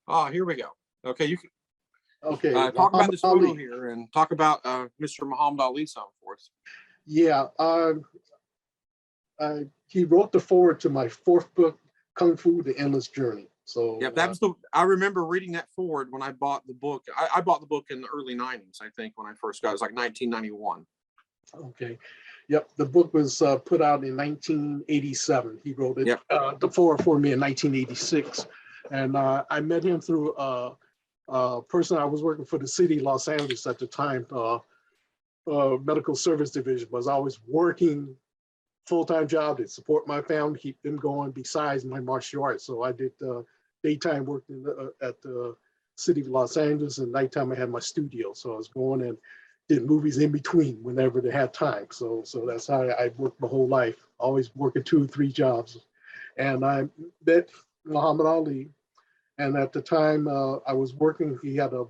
Oh, here we go. Okay, you can talk about this photo here and talk about Mr. Muhammad Ali some for us. Yeah, he wrote the foreword to my 4th book, Kung Fu: The Endless Journey. So yeah, that was I remember reading that foreword when I bought the book. I bought the book in the early 90s, I think, when I first got it. It was like 1991. Okay. Yep. The book was put out in 1987. He wrote it, the foreword for me in 1986. And I met him through a person I was working for the city of Los Angeles at the time, medical service division. Was always working full-time job to support my family, keep them going besides my martial arts. So I did daytime work at the city of Los Angeles, and nighttime I had my studio. So I was going and did movies in between whenever they had time. So that's how I worked my whole life, always working 2 or 3 jobs. And I met Muhammad Ali. And at the time I was working, he had a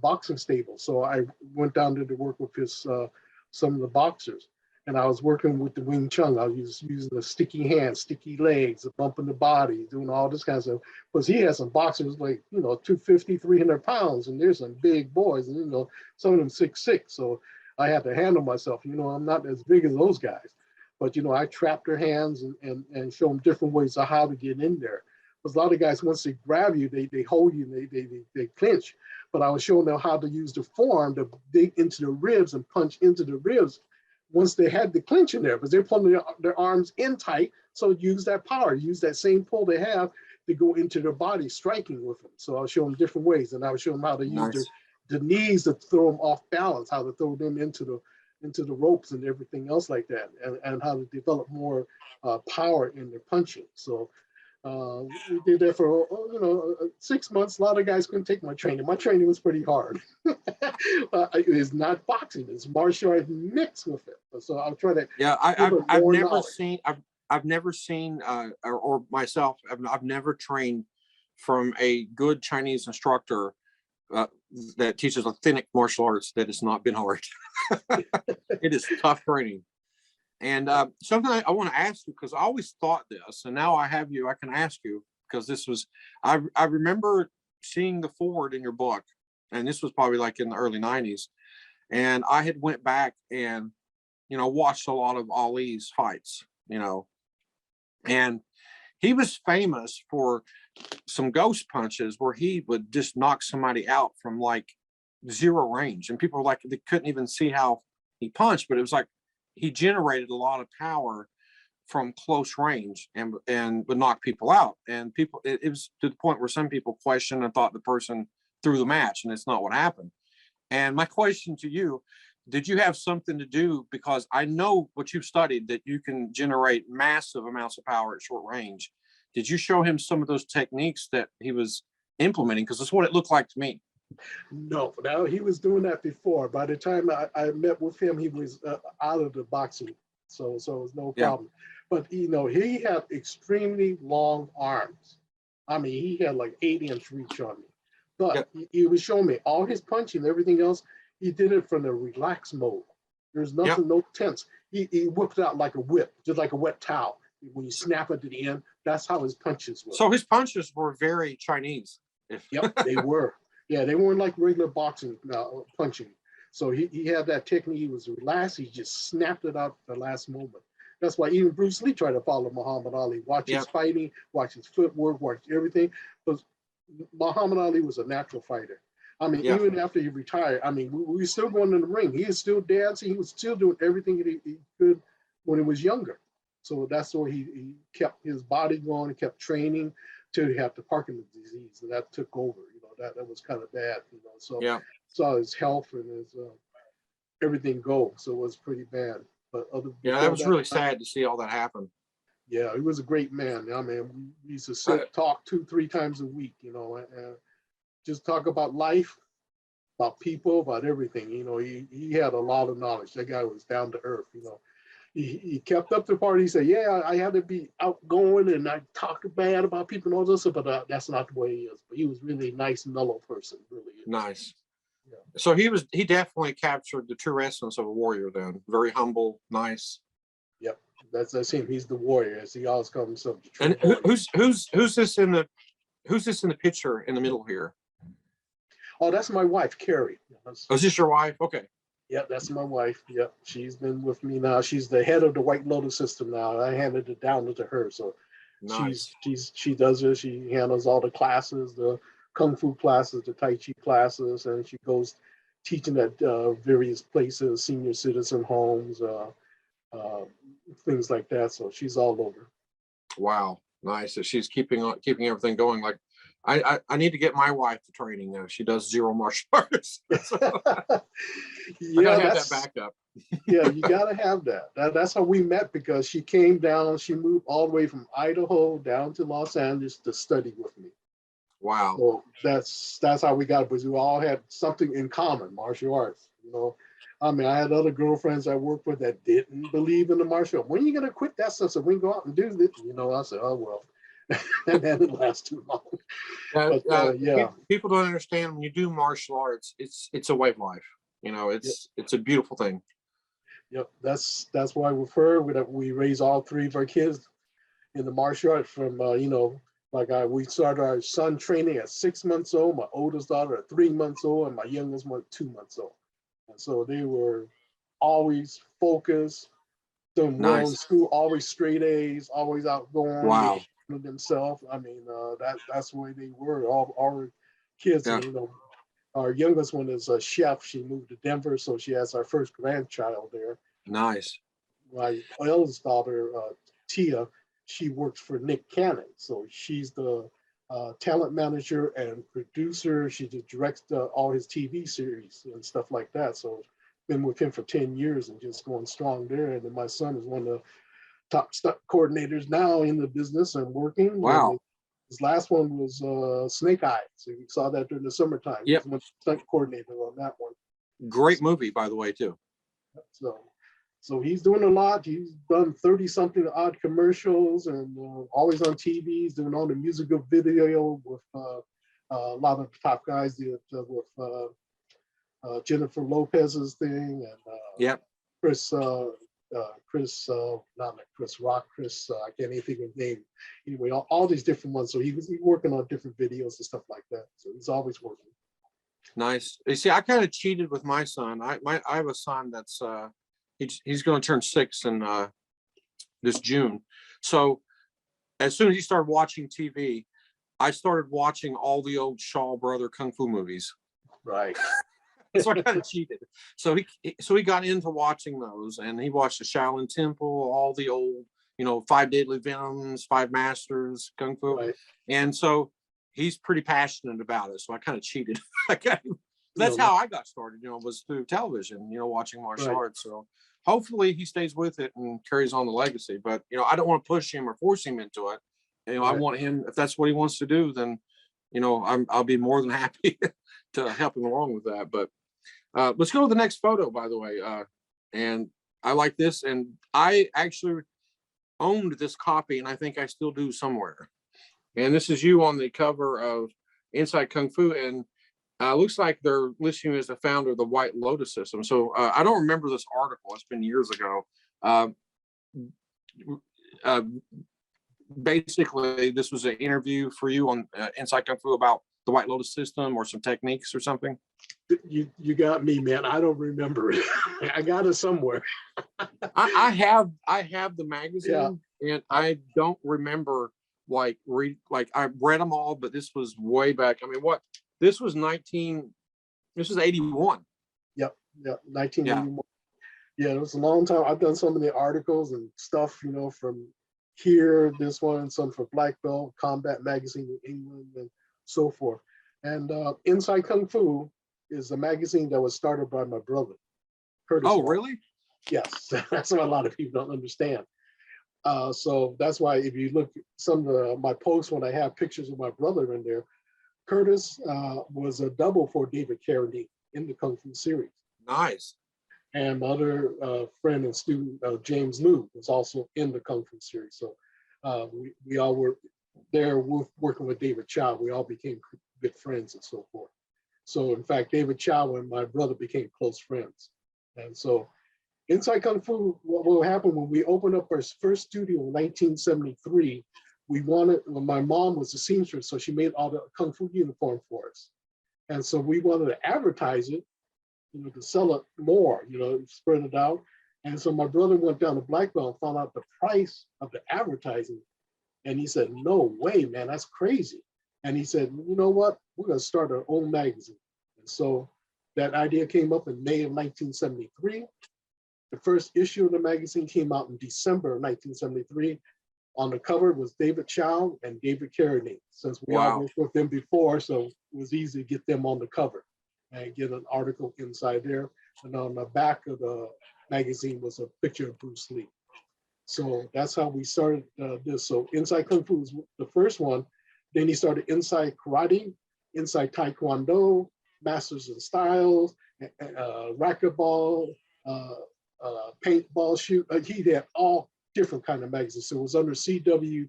boxing stable. So I went down there to work with his some of the boxers. And I was working with the Wing Chun. I was using the sticky hands, sticky legs, bumping the body, doing all this kind of stuff. Because he had some boxers like, 250, 300 pounds. And there's some big boys, and, some of them 6'6". So I had to handle myself. I'm not as big as those guys. But, I trapped their hands and show them different ways of how to get in there. Because a lot of guys, once they grab you, they hold you, and they clinch. But I was showing them how to use the forearm to dig into the ribs and punch into the ribs once they had the clinch in there, because they're pulling their arms in tight. So use that power, use that same pull they have to go into their body, striking with them. So I was showing them different ways, and I was showing them how to use the knees to throw them off balance, how to throw them into the ropes and everything else like that, and how to develop more power in their punching. So we did that for 6 months. A lot of guys couldn't take my training. My training was pretty hard. It's not boxing; it's martial arts mixed with it. So I'll try to. Yeah, I've never seen or myself. I've never trained from a good Chinese instructor that teaches authentic martial arts that has not been hard. It is tough training. And something I want to ask you, because I always thought this, and now I have you, I can ask you, because this was, I remember seeing the forward in your book, and this was probably like in the early 90s. And I had went back and, watched a lot of Ali's fights, and he was famous for some ghost punches where he would just knock somebody out from like 0 range. And people were like, they couldn't even see how he punched, but it was like, he generated a lot of power from close range and would knock people out. And people, it was to the point where some people questioned and thought the person threw the match, and it's not what happened. And my question to you, did you have something to do, because I know what you've studied, that you can generate massive amounts of power at short range. Did you show him some of those techniques that he was implementing? Because that's what it looked like to me. No, now he was doing that before. By the time I met with him, he was out of the boxing, so it was no problem. But you know, he had extremely long arms. I mean, he had like 8-inch reach on me. But he was showing me all his punching, everything else. He did it from the relaxed mode. There's nothing, no tense. He whipped it out like a whip, just like a wet towel. When you snap it to the end, that's how his punches were. So his punches were very Chinese. Yep, they were. Yeah, they weren't like regular boxing punching. So he had that technique. He was relaxed. He just snapped it out at the last moment. That's why even Bruce Lee tried to follow Muhammad Ali. Watch his fighting, watch his footwork, watch everything. But Muhammad Ali was a natural fighter. I mean, even after he retired, I mean, we were still going in the ring. He was still dancing. He was still doing everything that he could when he was younger. So that's why he kept his body going. He kept training till he had the Parkinson's disease, and that took over. You know, that was kind of bad. You know, so saw his health and his everything go. So it was pretty bad. But that was really sad to see all that happen. Yeah, he was a great man. I mean, we used to sit, talk 2-3 times a week. You know, and just talk about life, about people, about everything. You know, he had a lot of knowledge. That guy was down to earth. You know. He kept up the party. He said, yeah, I had to be outgoing and I talk bad about people and all this, but that's not the way he is. But he was really a nice, mellow person, really. Nice. Yeah. So he definitely captured the true essence of a warrior then. Very humble, nice. Yep. That's him. He's the warrior, as he always calls himself. And who's this in the picture in the middle here? Oh, that's my wife, Carrie. Oh, is this your wife? Okay. Yeah, that's my wife. Yep, she's been with me now. She's the head of the White Lotus system now. I handed it down to her, so nice. she does it. She handles all the classes, the kung fu classes, the tai chi classes, and she goes teaching at various places, senior citizen homes, things like that. So she's all over. Wow, nice. So she's keeping everything going. Like I need to get my wife to training now. She does zero martial arts. So I gotta have that backup. Yeah, you gotta have that. That's how we met, because she came down. She moved all the way from Idaho down to Los Angeles to study with me. Wow. So that's how we got it, because we all had something in common, martial arts. You know, I mean, I had other girlfriends I worked with that didn't believe in the martial art. When are you gonna quit that stuff so we can go out and do this? You know, I said, oh well. And that didn't last too long. People don't understand, when you do martial arts, it's a way of life. You know, it's a beautiful thing. Yep, that's why with her we raise all 3 of our kids in the martial arts. From you know, like we started our son training at 6 months old, my oldest daughter at 3 months old, and my youngest one at 2 months old. And so they were always focused, doing well in school, always straight A's, always outgoing. Wow. Themselves. I mean, that's the way they were. All our kids, you know, our youngest one is a chef. She moved to Denver, so she has our first grandchild there. Nice. My eldest daughter, Tia, she works for Nick Cannon, so she's the talent manager and producer. She just directs all his TV series and stuff like that. So been with him for 10 years and just going strong there. And then my son is one of the top stunt coordinators now in the business and working. Wow. And his last one was Snake Eyes. So you saw that during the summertime. Yep. He was stunt coordinator on that one. Great movie, by the way, too. So he's doing a lot. He's done 30-something odd commercials and always on TV. He's doing all the musical video with a lot of the top guys with Jennifer Lopez's thing and Chris Rock, I can't even think of his name. Anyway, all these different ones. So he's working on different videos and stuff like that. So he's always working. Nice. You see, I kind of cheated with my son. I have a son that's he's going to turn 6 in this June. So as soon as he started watching TV, I started watching all the old Shaw Brother Kung Fu movies. Right. So I kind of cheated. So he got into watching those, and he watched the Shaolin Temple, all the old Five Deadly Venoms, Five Masters, Kung Fu. Right. And so he's pretty passionate about it. So I kind of cheated. That's No. how I got started, was through television, watching martial Right. arts. So hopefully he stays with it and carries on the legacy. But, I don't want to push him or force him into it. I Right. want him, if that's what he wants to do, then, I'll be more than happy to help him along with that. But let's go to the next photo, by the way. And I like this. And I actually owned this copy, and I think I still do somewhere. And this is you on the cover of Inside Kung Fu. And looks like they're listing you as the founder of the White Lotus system. So I don't remember this article. It's been years ago. Basically, this was an interview for you on Inside Kung Fu about the White Lotus system or some techniques or something. You got me, man. I don't remember it. I got it somewhere. I have the magazine, and I don't remember I read them all, but this was way back. I mean, this was 81. Yep, 1981. Yeah, it was a long time. I've done so many articles and stuff, from here, this one, some for Black Belt, Combat Magazine in England, and so forth. And Inside Kung Fu is a magazine that was started by my brother, Curtis. Oh, Wong. really? Yes, that's what a lot of people don't understand. So that's why if you look at some of my posts when I have pictures of my brother in there, Curtis was a double for David Carradine in the Kung Fu series. Nice. And my other friend and student, James Liu, was also in the Kung Fu series. So we all were there working with David Chow. We all became good friends and so forth. So in fact, David Chow and my brother became close friends. And so Inside Kung Fu, what will happen when we opened up our first studio in 1973, my mom was a seamstress, so she made all the Kung Fu uniform for us. And so we wanted to advertise it, to sell it more, spread it out. And so my brother went down to Black Belt and found out the price of the advertising. And he said, no way, man, that's crazy. And he said, you know what? We're going to start our own magazine. And so that idea came up in May of 1973. The first issue of the magazine came out in December of 1973. On the cover was David Chow and David Carradine, since we all worked with them before, so it was easy to get them on the cover and get an article inside there. And on the back of the magazine was a picture of Bruce Lee. So that's how we started this. So Inside Kung Fu was the first one. Then he started Inside Karate, Inside Taekwondo, Masters and Styles, racquetball, paintball shoot. He had all different kind of magazines. So it was under CFW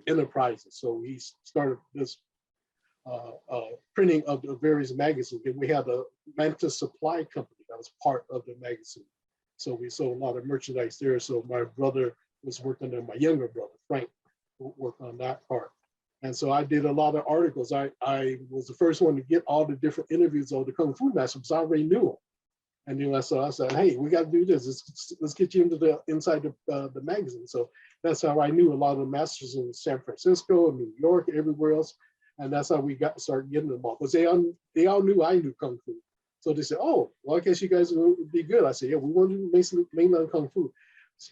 Enterprises. So he started this printing of the various magazines. And we had a Manta Supply Company that was part of the magazine. So we sold a lot of merchandise there. So my brother was working there, my younger brother, Frank, worked on that part. And so I did a lot of articles. I was the first one to get all the different interviews of the Kung Fu masters. I already knew them. And then I said, hey, we got to do this. Let's get you into inside the magazine. So that's how I knew a lot of the masters in San Francisco, New York, everywhere else. And that's how we started getting them all. Because they all knew I knew Kung Fu. So they said, oh, well, I guess you guys would be good. I said, yeah, we want to do mainland Kung Fu.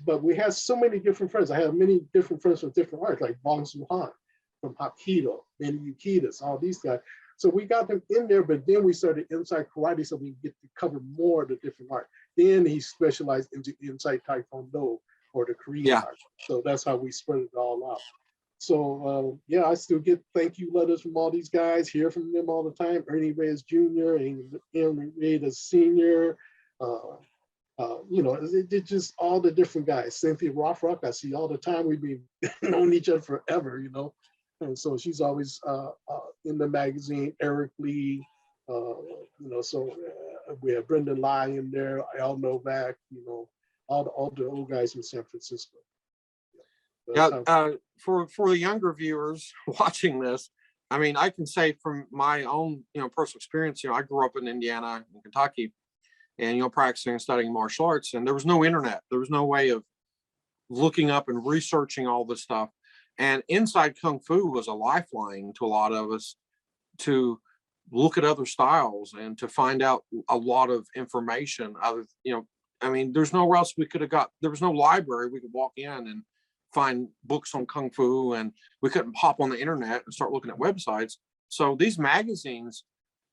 But we had so many different friends. I had many different friends from different arts, like Bong Su-han from Hapkido, Manny Yukitas, all these guys. So we got them in there, but then we started Inside Karate so we get to cover more of the different art. Then he specialized into Inside Taekwondo or the Korean art. So that's how we spread it all out. So yeah, I still get thank you letters from all these guys, hear from them all the time. Ernie Reyes Jr., Ernie Reyes Sr., it's just all the different guys. Cynthia Rothrock, I see all the time. We've been known each other forever, And so she's always in the magazine. Eric Lee, so we have Brendan Lai in there, Al Novak, all the old guys from San Francisco. For the younger viewers watching this, I mean, I can say from my own, personal experience, I grew up in Indiana and Kentucky and, practicing and studying martial arts, and there was no internet. There was no way of looking up and researching all this stuff. And Inside Kung Fu was a lifeline to a lot of us to look at other styles and to find out a lot of information. I mean, there's nowhere else we could have got. There was no library we could walk in and find books on kung fu, and we couldn't hop on the internet and start looking at websites. So these magazines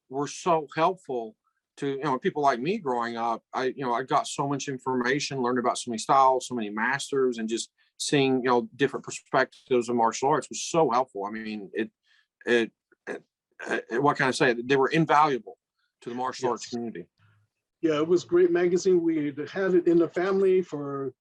were so helpful to, people like me growing up. I got so much information, learned about so many styles, so many masters, and just seeing, different perspectives of martial arts was so helpful. I mean, what can I say? They were invaluable to the martial arts community. Yeah, it was a great magazine. We had it in the family for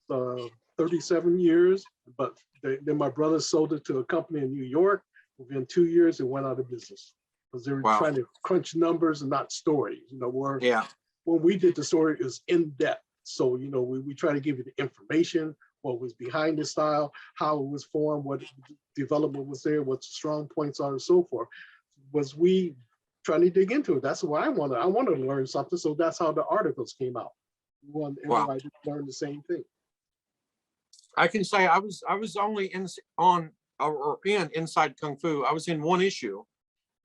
37 years, but then my brother sold it to a company in New York. Within 2 years, it went out of business because they were trying to crunch numbers and not stories. When we did the story, it was in depth. So, we try to give you the information, what was behind the style, how it was formed, what development was there, what the strong points are, and so forth. Was we trying to dig into it? That's what I wanted. I wanted to learn something. So that's how the articles came out. Everybody learned the same thing. I can say I was only in Inside Kung Fu. I was in one issue,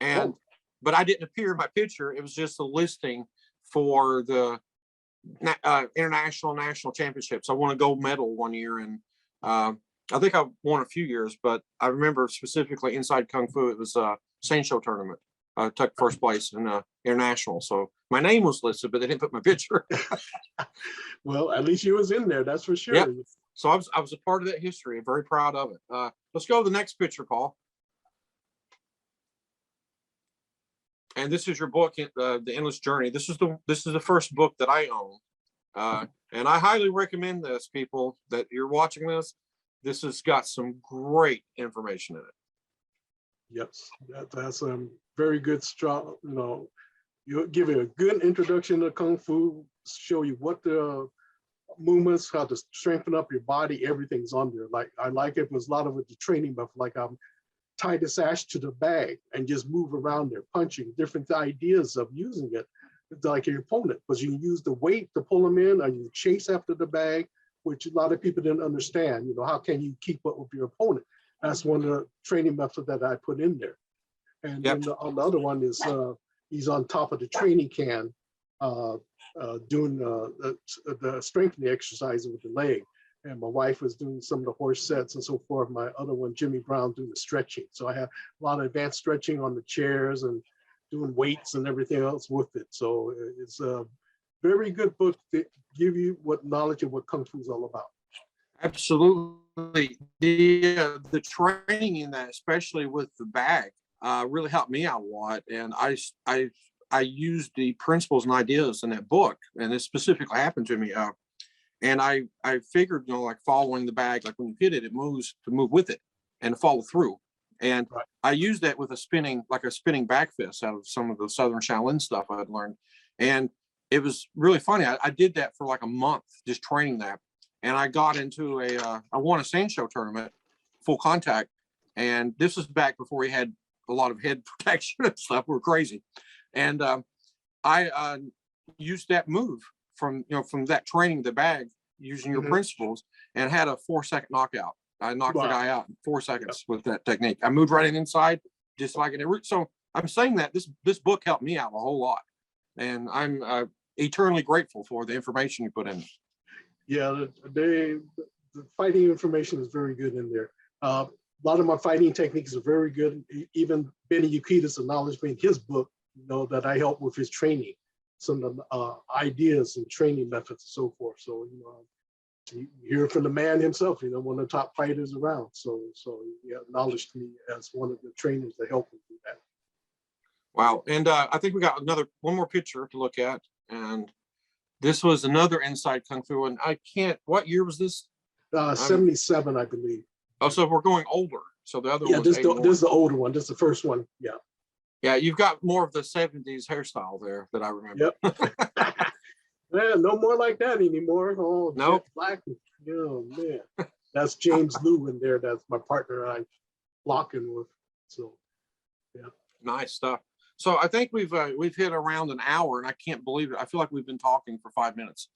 but I didn't appear in my picture. It was just a listing for the international national championships. I won a gold medal one year, and I think I won a few years, but I remember specifically Inside Kung Fu. It was a Sanshou tournament. I took first place in international. So my name was listed, but they didn't put my picture. Well, at least you was in there. That's for sure. Yep. So I was a part of that history. I'm very proud of it. Let's go to the next picture, Paul. And this is your book, The Endless Journey. This is the first book that I own. And I highly recommend this, people, that you're watching this. This has got some great information in it. Yes, that's very good, strong, you'll give you a good introduction to Kung Fu, show you what the movements, how to strengthen up your body, everything's on there. Like, I like it, was a lot of it, the training, but like tie the sash to the bag and just move around there, punching, different ideas of using it. It's like your opponent, because you can use the weight to pull them in, or you chase after the bag, which a lot of people didn't understand. How can you keep up with your opponent? That's one of the training methods that I put in there. And then on the other one is he's on top of the training can doing the strengthening exercises with the leg. And my wife was doing some of the horse sets and so forth. My other one, Jimmy Brown, doing the stretching. So I have a lot of advanced stretching on the chairs and doing weights and everything else with it. So it's a very good book to give you what knowledge of what Kung Fu is all about. Absolutely. The training in that, especially with the bag, really helped me out a lot. And I used the principles and ideas in that book, and this specifically happened to me. And I figured, like following the bag, like when you hit it, it moves to move with it and to follow through. And I used that with a spinning back fist out of some of the Southern Shaolin stuff I had learned. And it was really funny. I did that for like a month, just training that. And I got into I won a Sanshou tournament, full contact. And this was back before we had a lot of head protection and stuff. We were crazy. And I used that move from that training the bag using your principles, and had a 4-second knockout. I knocked the guy out in 4 seconds with that technique. I moved right in inside, just like it. So I'm saying that this book helped me out a whole lot. And I'm eternally grateful for the information you put in. Yeah, the fighting information is very good in there. A lot of my fighting techniques are very good. Even Benny Yukida's acknowledged in his book, that I help with his training, some of the ideas and training methods and so forth. So, you hear from the man himself, one of the top fighters around. So he acknowledged me as one of the trainers that helped him do that. Wow. And I think we got one more picture to look at. And this was another Inside Kung Fu. And what year was this? 77, I believe. Oh, so we're going older. So the other one. This is the older one. This is the first one. Yeah. Yeah, you've got more of the 70s hairstyle there that I remember. Yep. Yeah, no more like that anymore. Oh, nope. Black. Oh, man. That's James Liu in there. That's my partner I'm blocking with. So, yeah. Nice stuff. So I think we've hit around an hour, and I can't believe it. I feel like we've been talking for 5 minutes.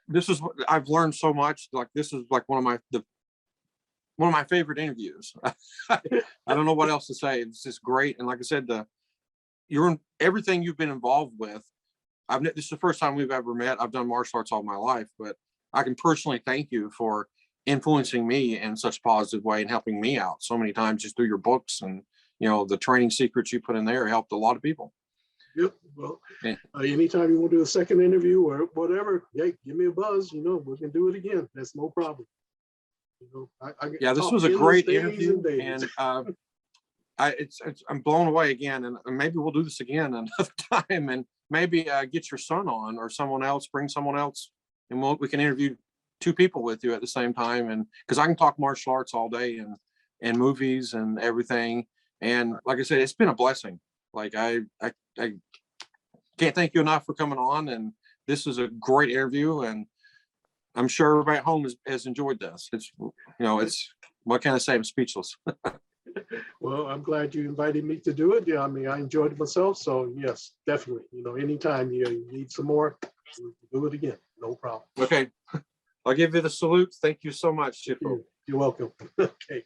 This is I've learned so much. Like, this is like one of my favorite interviews. I don't know what else to say. It's just great. And like I said, everything you've been involved with this is the first time we've ever met. I've done martial arts all my life, but I can personally thank you for influencing me in such a positive way and helping me out so many times just through your books and, you know, the training secrets you put in there helped a lot of people. Yep. Well, Yeah. Anytime you want to do a second interview or whatever, hey, give me a buzz. You know, we can do it again. That's no problem. You know, Yeah, this was a great interview, and I'm blown away again, and maybe we'll do this again another time, and maybe get your son on or someone else, bring someone else, and we can interview two people with you at the same time, and because I can talk martial arts all day and movies and everything, and like I said, it's been a blessing. Like I can't thank you enough for coming on, and this is a great interview, and I'm sure everybody at home has enjoyed this. It's, you know, it's, what can I say? I'm speechless. Well, I'm glad you invited me to do it. Yeah, I mean, I enjoyed it myself. So yes, definitely. You know, anytime you need some more, we'll do it again. No problem. Okay. I'll give you the salute. Thank you so much, Sifu. You're welcome. Okay.